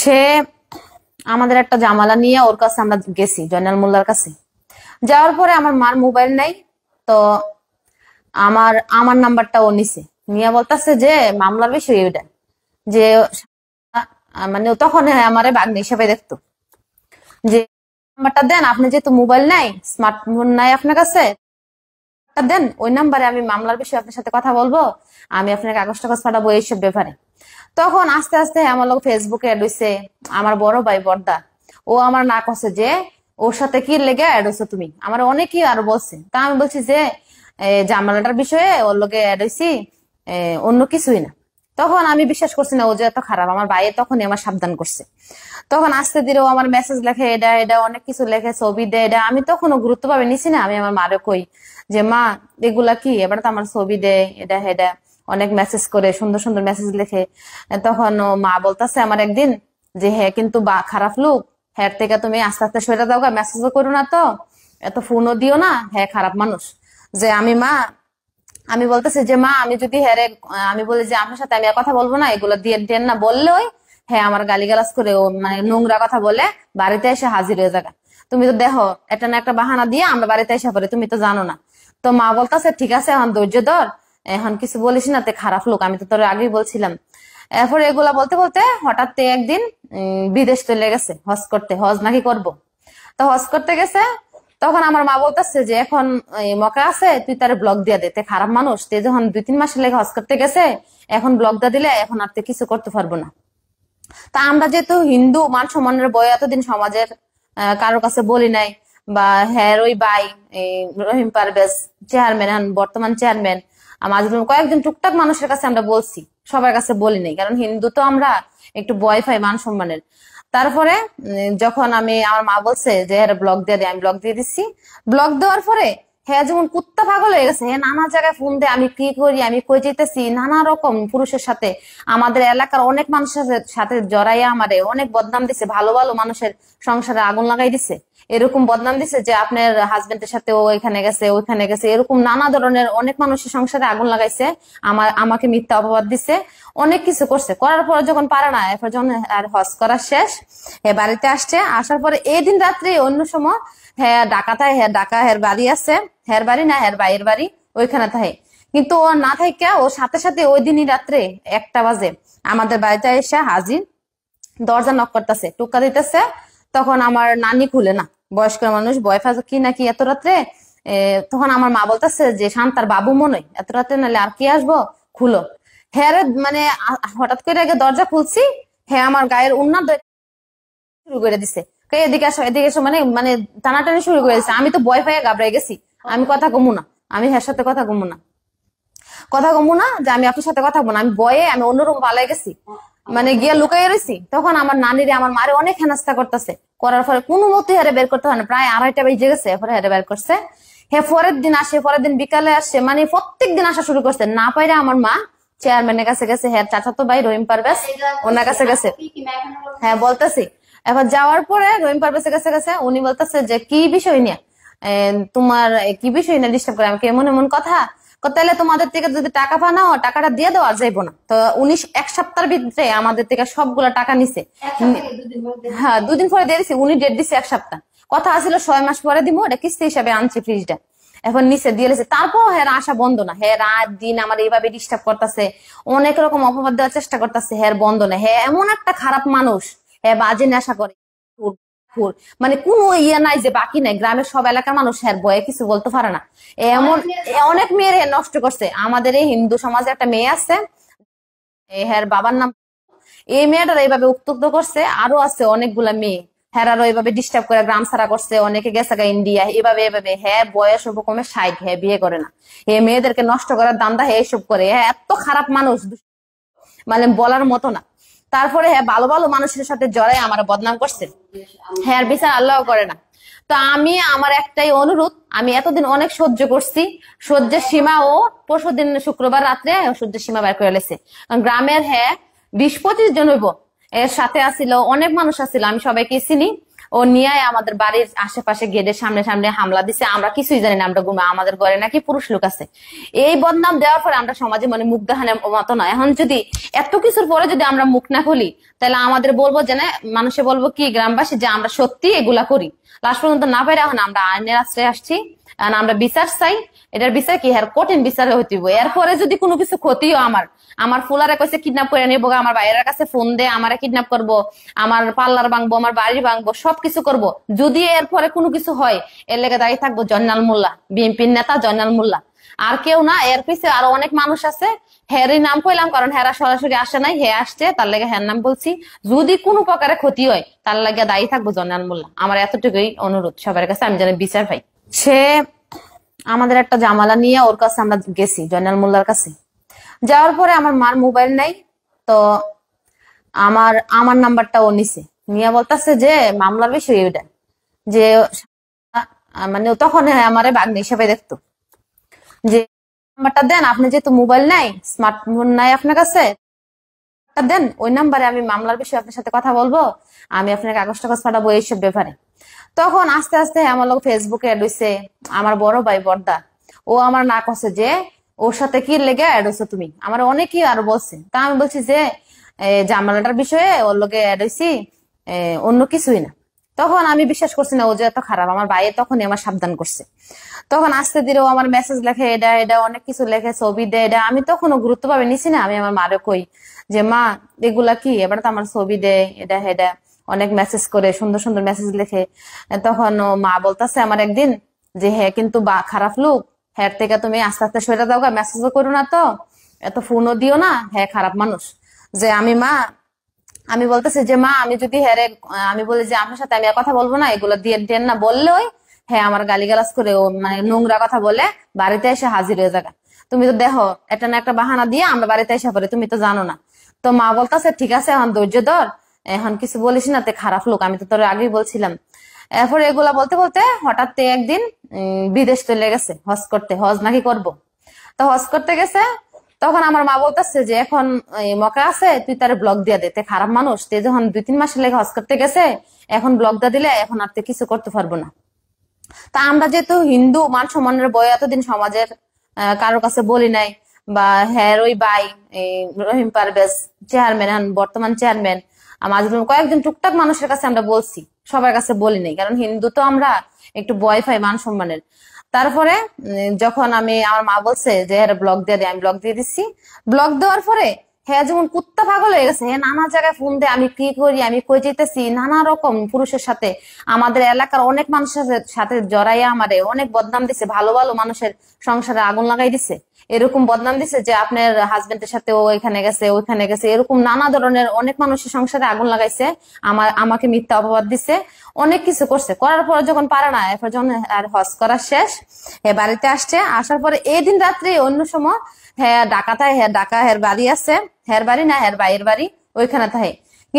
সে আমাদের একটা জামালা নিয়ে ওর কাছে আমরা গেছি, জয়নাল মোল্লার কাছে। যাওয়ার পরে আমার মার মোবাইল নাই, তো আমার আমার নাম্বারটা ও নিছে, নিয়ে বলতেছে যে মামলার বিষয় এটা, যে মানে তখন আমারে বাগ্নি হিসেবে দেখতো, যে নাম্বারটা দেন, আপনি যেহেতু মোবাইল নাই, স্মার্টফোন নাই আপনার কাছে, দেন ওই নাম্বারে আমি মামলার বিষয়ে আপনার সাথে কথা বলবো, আমি আপনাকে কাগজ টাগজ পাঠাবো এইসব ব্যাপারে। তখন আস্তে আস্তে আমার লোক ফেসবুকে অ্যাড হইছে, আমার বড় ভাই বর্দা, ও আমার না করছে যে ওর সাথে কি লেগে অ্যাড হইছো তুমি, আমার অনেকেই আরো বলছে। তা আমি বলছি যে জামালাটার বিষয়ে ওর লোকে অ্যাড হইছি, অন্য কিছুই না। তখন আমি বিশ্বাস করছি না ও যে এত খারাপ, আমার ভাইয়ে তখনই আমার সাবধান করছে। তখন আস্তে ধীরে ও আমার মেসেজ লেখে, এটা এটা অনেক কিছু লেখে, ছবি দেয়, এটা আমি তখনও গুরুত্ব ভাবে নিছি না। আমি আমার মারে কই যে মা এগুলা কি, এবার তো আমার ছবি দেয়, এটা হেডা অনেক মেসেজ করে, সুন্দর সুন্দর মেসেজ লেখে। তখন ও মা বলতেছে আমার একদিন যে হ্যাঁ কিন্তু বা খারাপ লোক, হ্যাঁ থেকে তুমি আস্তে আস্তে সরে দাও, মেসেজও করো না, তো এত ফোনও দিও না, হ্যাঁ খারাপ মানুষ। যে আমি বলতেছি যে মা আমি যদি হ্যারে আমি বলি যে আপনার সাথে আমি আর কথা বলবো না, এগুলো দিয়ে দেন না বললেই হ্যাঁ আমার গালিগালাজ করে, ও মানে নোংরা কথা বলে বাড়িতে এসে হাজির হয়ে যাবে। তুমি তো দেখো এটা না একটা বাহানা দিয়ে আমরা বাড়িতে এসে পড়ি, তুমি তো জানো না। তো মা বলতেছে ঠিক আছে এখন ধৈর্য ধর, এখন কিছু বলিস না, তে খারাপ লোক, আমি তো তোর আগেই বলছিলাম। এরপর এগুলা বলতে বলতে হঠাৎ একদিন বিদেশ চলে গেছে হজ করতে, হজ নাকি করব। তো হজ করতে গেছে, তখন আমার মা বলতেছে যে এখন মকা আছে, তুই তার ব্লক দিয়ে দে, তে খারাপ মানুষ, তে যখন 2-3 মাস লেগে হজ করতে গেছে, এখন ব্লক দিয়ে দিলে এখন আর তে কিছু করতে পারবো না। তা আমরা যেহেতু হিন্দু, মান সম্মানের বই এতদিন সমাজের কারোর কাছে বলি নাই, বা হ্যাঁ ওই ভাই রহিম পারভেজ চেয়ারম্যান, বর্তমান চেয়ারম্যান, আমাদের কয়েকজন টুকটাক মানুষের কাছে আমরা বলছি, সবার কাছে বলি নাই, কারণ হিন্দু তো আমরা একটু ভয় পাই মান সম্মানের। তারপরে যখন আমার মা বলছে যে হ্যাঁ ব্লক দিয়ে দে, আমি ব্লক দিয়ে দিচ্ছি। ব্লক দেওয়ার পরে হ্যাঁ যেমন কুত্তা পাগল হয়ে গেছে, হ্যাঁ নানা জায়গায় ফোন দেয়, আমি কি করি, আমি কই যেতেছি, নানা রকম পুরুষের সাথে, আমাদের এলাকার অনেক মানুষের সাথে জড়াইয়া আমারে অনেক বদনাম দিছে, ভালো ভালো মানুষের সংসারে আগুন লাগাই দিছে, এরকম বদনাম দিছে যে আপনার হাজবেন্ডের সাথে ও এখানে গেছে ওইখানে গেছে, এরকম নানা ধরনের অনেক মানুষের সংসারে আগুন লাগাইছে, আমাকে মিথ্যা অপবাদ দিছে, অনেক কিছু করছে। করার পর যখন পারে না, এরপর যখন আর হজ করা শেষ, হ্যাঁ বাড়িতে আসছে, আসার পরে এই দিন রাত্রে অন্য সময় হ্যাঁ ডাকাতায়, হ্যাঁ ডাকা হের বাড়ি আছে, হের বাড়ি না হের বাইয়ের বাড়ি, ওইখানে থাকে। কিন্তু ও না থাকে, ওর সাথে সাথে ওই দিনই রাত্রে 1টা বাজে আমাদের বাড়িতে এসে হাজির, দরজা নক করতেছে, টুকা দিতেছে। তখন আমার নানি খুলে না, বয়স্ক মানুষ, বয়ফাজ কি নাকি এত রাত্রে। তখন আমার মা বলতেছে যে শান্তার বাবু মনে হয়, এত রাত্রে নাহলে আর কি আসবো, খুলো। হ্যাঁ মানে হঠাৎ করে আগে দরজা খুলছি, হ্যাঁ আমার গায়ের উন্নাদ শুরু করে দিছে, এদিকে আসো এদিকে এসো, মানে মানে টানাটানি শুরু করে দিছে। আমি তো ভয় পাইয়া ঘাবড়াই গেছি, আমি কথা কমু না, আমি হ্যার সাথে কথা কমু না, কথা কমু না, যে আমি আপনার সাথে কথা বলবো না, আমি ভয়ে আমি অন্যরকম পালাই গেছি, মানে গিয়া লুকাই রয়েছি। তখন আমার নানিরে আমার মারে অনেক হেনাস্তা করতেছে, করার পরে কোনো মতে হারে বের করতে হয় না, প্রায় 2:30 বেজে গেছে, এরপরে হারে বের করছে। হ্যাঁ পরের দিন আসে, পরের দিন বিকালে আসছে, মানে প্রত্যেক দিন আসা শুরু করছে। না পাইরে আমার মা চেয়ারম্যানের কাছে গেছে, হ্যাঁ চাচাতো ভাই রহিম পারভেজ ওনার কাছে গেছে, হ্যাঁ বলতেছি। এবার যাওয়ার পরে রহিম পারভেজের কাছে গেছে, উনি বলতেছে যে কি বিষয় নিয়ে তোমার, কি বিষয় নিয়ে ডিস্টার্ব করে, আমাকে এমন এমন কথা, তাহলে তোমাদের থেকে যদি টাকা পাও টাকাটা দিয়ে দেওয়া যাইবো না। তো উনি 1 সপ্তাহের ভিতরে আমাদের থেকে সবগুলা টাকা নিছে, হ্যাঁ 2 দিন পরে দিয়ে দিছি, উনি ডেট দিছে 1 সপ্তাহ, কথা আসলে 6 মাস পরে দিব, এটা কিস্তি হিসাবে আনছি ফ্রিজটা, এখন নিচে দিয়ে দিয়েছে। তারপর হ্যাঁ আসা বন্ধ না, হ্যাঁ রাত দিন আমার এইভাবে ডিস্টার্ব করতেছে, অনেক রকম অপবাদ দেওয়ার চেষ্টা করতেছে, হ্যাঁ বন্ধ না। হ্যাঁ এমন একটা খারাপ মানুষ, হ্যাঁ বাজে নেশা করে, মানে কোনো ইয়ে নাই যে বাকি নাই, গ্রামের সব এলাকার মানুষ হ্যাঁ ভয়ে কিছু বলতে পারে না, এমন অনেক মেয়ের নষ্ট করছে। আমাদের এই হিন্দু সমাজে একটা মেয়ে আছে, হ্যাঁ বাবার নাম, এই মেয়েটার এইভাবে উত্তক্ত করছে, আরো আছে অনেকগুলা মেয়ে, হ্যাঁ এইভাবে ডিস্টার্ব করে গ্রাম ছাড়া করছে, অনেকে গেছে ইন্ডিয়া, এভাবে এভাবে। হ্যাঁ বয়স কমে 60, হ্যাঁ বিয়ে করে না, এই মেয়েদেরকে নষ্ট করার দান্দা হ্যাঁ এইসব করে, হ্যাঁ এত খারাপ মানুষ মানে বলার মতো না। তারপরে হ্যাঁ ভালো ভালো মানুষের সাথে জড়াই আমার বদনাম করছে, হ্যাঁ বিচার আল্লাহ করে না। তো আমি আমার একটাই অনুরোধ, আমি এতদিন অনেক সহ্য করছি, সহ্যের সীমা ও পরশুদিন শুক্রবার রাত্রে সহ্যের সীমা বের করে লেছে। গ্রামের হ্যাঁ 20-25 জন হইব, এর সাথে আসিল অনেক মানুষ আসিল, আমি সবাইকে চিনি। ও নিয়ে আমাদের বাড়ির আশেপাশে গেটের সামনে সামনে হামলা দিছে। আমরা কিছুই জানি না, আমরা ঘুমা, আমাদের ঘরে নাকি পুরুষ লোক আছে। এই বদনাম দেওয়ার পরে আমরা সমাজে মানে মুখ দেখানোর মতো নয়। এখন যদি এত কিছুর পরে যদি আমরা মুখ না খুলি, তাহলে আমাদের বলবো যে না, মানুষে বলবো কি গ্রামবাসী যে আমরা সত্যি এগুলা করি। লাস্ট পর্যন্ত না পাই, এখন আমরা আইনের আশ্রয় আসছি, আমরা বিচার চাই। এটার বিচার কি হ্যাঁ কঠিন বিচার হইতে হবে। এরপরে যদি কোনো কিছু ক্ষতিও আমার ফুলারে কইছে কিডন্যাপ করে নেবো, আমার বাইরের কাছে ফোন দে, আমারে কিডন্যাপ করবো, আমার পার্লার ভাঙবো, আমার বাড়ি ভাঙবো, সবকিছু করব। যদি এরপরে কোনো কিছু হয়, এর লেগে দাঁড়িয়ে থাকবো জয়নাল মোল্লা, বিএনপির নেতা জয়নাল মোল্লা, আর কেউ না। এর পিছে আরো অনেক মানুষ আছে, হেরই নাম কইলাম কারণ হেরা সরাসরি আসে নাই, হে আসছে তার লেগে হের নাম বলছি। যদি কোনো প্রকারে ক্ষতি হয়, তার লাগে দায়ী থাকবো জয়নাল মোল্লা। আমার এতটুকুই অনুরোধ সবার কাছে, আমি যেন বিচার পাই। সে আমাদের একটা জামালা নিয়ে ওর কাছে আমরা গেছি, জয়নাল মোল্লার কাছে। যাওয়ার পরে আমার মার মোবাইল নাই, তো আমার আমার নাম্বারটা ও নিছে, নিয়ে বলতেছে যে মামলার বিষয় এটা, যে মানে তখন আমারে বাগ্নি হিসেবে দেখতো, যে নাম্বারটা দেন, আপনি যেহেতু মোবাইল নাই, স্মার্টফোন নাই আপনার কাছে, দেন ওই নাম্বারে আমি মামলার বিষয়ে আপনার সাথে কথা বলবো, আমি আপনার কাগজ টাগজ পাঠাবো এইসব ব্যাপারে। তখন আস্তে আস্তে আমার লোক ফেসবুকে অ্যাড হইছে, আমার বড় ভাই বর্দা, ও আমার না করছে যে ওর সাথে কি লেগে অ্যাড হইছো তুমি, আমার অনেকেই আরো বলছে। তা আমি বলছি যে জামালাটার বিষয়ে ওর লোকে অ্যাড হইছি, অন্য কিছুই না। তখন আমি বিশ্বাস করছি না ও যে এত খারাপ। আমার ভাইয়ে তখনই আমার সাবধান করছে। তখন আস্তে ধীরে ও আমার মেসেজ লেখে, এটা এটা অনেক কিছু লেখে, ছবি দেয়, এটা আমি তখনও গুরুত্ব পাবে নিছি না। আমি আমার মারে কই যে মা এগুলা কি, এবার তো আমার ছবি দেয়, এটা হেডা অনেক মেসেজ করে, সুন্দর সুন্দর মেসেজ লেখে। তখন ও মা বলতেছে আমার একদিন যে হ্যাঁ কিন্তু খারাপ লোক, হ্যাঁ থেকে তুমি আস্তে আস্তে সরে দাও, মেসেজও করো না, তো এত ফোনও দিও না, হ্যাঁ খারাপ মানুষ। যে আমি বলতেছি যে মা আমি যদি হ্যারে আমি বলি যে আপনার সাথে আমি আর কথা বলবো না, এগুলো দিয়ে দেন না বললেই হ্যাঁ আমার গালিগালাজ করে, ও মানে নোংরা কথা বলে বাড়িতে এসে হাজির হয়ে যাবে। তুমি তো দেখো এটা না একটা বাহানা দিয়ে আমরা বাড়িতে এসে পড়ে, তুমি তো জানো না। তো মা বলতেছে ঠিক আছে এখন ধৈর্য ধর, এখন কিছু বলিস না, তে খারাপ লোক, আমি তো তোর আগেই বলছিলাম। এরপর এগুলা বলতে বলতে হঠাৎ একদিন বিদেশ চলে গেছে হজ করতে, হজ নাকি করব। তো হজ করতে গেছে, তখন আমার মা বলতেছে যে এখন মকা আছে, তুই তার ব্লক দিয়ে দে, তে খারাপ মানুষ, তে যখন 2-3 মাসের লেগে হজ করতে গেছে, এখন ব্লক দিয়ে দিলে এখন আর তে কিছু করতে পারবো না। তা আমরা যেহেতু হিন্দু, মান সম্মানের বই এতদিন সমাজের কারোর কাছে বলি নাই, বা হ্যাঁ ওই ভাই রহিম পারভেজ চেয়ারম্যান, বর্তমান চেয়ারম্যান, মাঝে কয়েকজন টুকটাক মানুষের কাছে আমরা বলছি, সবার কাছে বলি নাই, কারণ হিন্দু তো আমরা একটু ভয় পাই মান সম্মানের। তারপরে যখন আমার মা বলছে যে হ্যাঁ ব্লক দিয়ে দে, আমি ব্লক দিয়ে দিচ্ছি। ব্লক দেওয়ার পরে হ্যাঁ যেমন কুত্তা পাগল হয়ে গেছে, হ্যাঁ নানা জায়গায় ফোন দেয়, আমি কি করি, আমি কই যেতেছি, নানা রকম পুরুষের সাথে, আমাদের এলাকার অনেক মানুষের সাথে জড়াইয়া আমারে অনেক বদনাম দিছে, ভালো ভালো মানুষের সংসারে আগুন লাগাই দিছে, এরকম বদনাম দিছে যে আপনার হাজবেন্ডের সাথে ও এখানে গেছে ওইখানে গেছে, এরকম নানা ধরনের অনেক মানুষের সংসারে আগুন লাগাইছে, আমাকে মিথ্যা অপবাদ দিছে, অনেক কিছু করছে। করার পর যখন পারে না, এরপর যখন আর হজ করা শেষ, হ্যাঁ বাড়িতে আসছে, আসার পরে এই দিন রাত্রে অন্য সময় হ্যাঁ ঢাকায়, হ্যাঁ ঢাকা হের বাড়ি আছে, হের বাড়ি না হের ভাইয়ের বাড়ি, ওইখানে থাকে।